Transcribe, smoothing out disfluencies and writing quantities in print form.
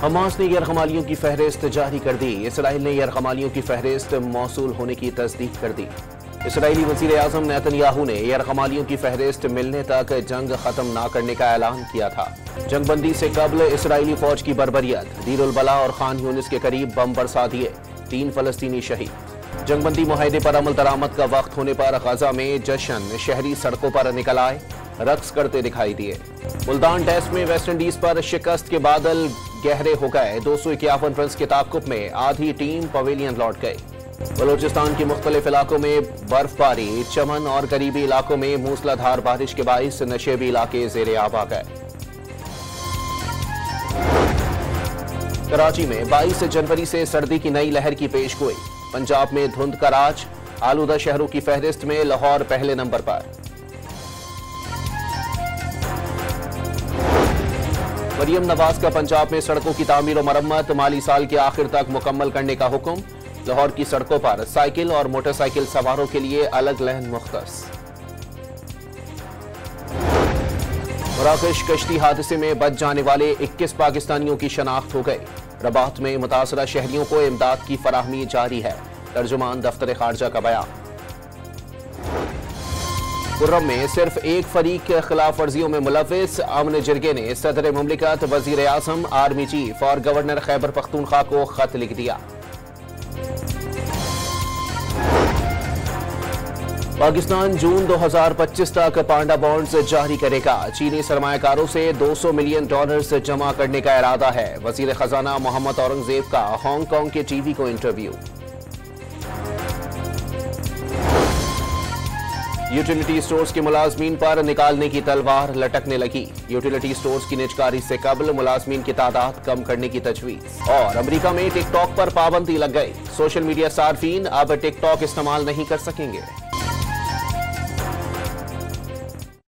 Hamas ने यरगमालियों की फहरिस्त जारी कर दी। इसराइल ने यरगमालियों की फहरिस्त मौसूल होने की तस्दीक कर दी। इसराइली वज़ीर आज़म नेतन्याहू ने यरगमालियों की फहरिस्त मिलने तक जंग खत्म न करने का ऐलान किया था। जंगबंदी से कबल इसराइली फौज की बर्बरियत, दीर उल बला और खान यूनिस के करीब बम बरसा दिए, 3 फलस्तीनी शहीद। जंगबंदी मुआहदे पर अमल दरामद का वक्त होने पर गजा में जश्न, शहरी सड़कों पर निकल आए, रक्स करते दिखाई दिए। मुल्तान टेस्ट में वेस्टइंडीज पर शिकस्त के बादल गहरे हो गए। 251 रन के ताकुब में आधी टीम पवेलियन लौट गई। बलोचिस्तान के मुख्तलिफ इलाकों में बर्फबारी, चमन और करीबी इलाकों में मूसलाधार बारिश के बाइस नशेबी इलाके ज़ेरे आब आ गए। कराची में 22 जनवरी से सर्दी की नई लहर की पेशगोई। पंजाब में धुंध का राज, आलूदा शहरों की फहरिस्त में लाहौर पहले नंबर पर। मरियम नवाज का पंजाब में सड़कों की तामीर और मरम्मत माली साल के आखिर तक मुकम्मल करने का हुक्म। लाहौर की सड़कों पर साइकिल और मोटरसाइकिल सवारों के लिए अलग लेन मुख्तस। मराकश कश्ती हादसे में बच जाने वाले 21 पाकिस्तानियों की शनाख्त हो गई। रबात में मुतासरा शहरियों को इमदाद की फराहमी जारी है। तर्जुमान दफ्तर खारजा का बयान। खुर्रम में सिर्फ एक फरीक के खिलाफ वर्जियों में मुलविस अमन जिरगे ने सदर मुमलिकत, वजीर आजम, आर्मी चीफ और गवर्नर खैबर पख्तूनख्वा को खत लिख दिया। पाकिस्तान जून 2025 तक पांडा बॉन्ड्स जारी करेगा। चीनी सरमायाकारों से $200 मिलियन जमा करने का इरादा है। वजीर खजाना मोहम्मद औरंगजेब का हांगकांग के टीवी को इंटरव्यू। यूटिलिटी स्टोर्स के मुलाजमीन पर निकालने की तलवार लटकने लगी। यूटिलिटी स्टोर्स की निजकारी से कबल मुलाजमीन की तादाद कम करने की तजवीज। और अमेरिका में टिकटॉक पर पाबंदी लग गई। सोशल मीडिया सार्फिन अब टिकटॉक इस्तेमाल नहीं कर सकेंगे।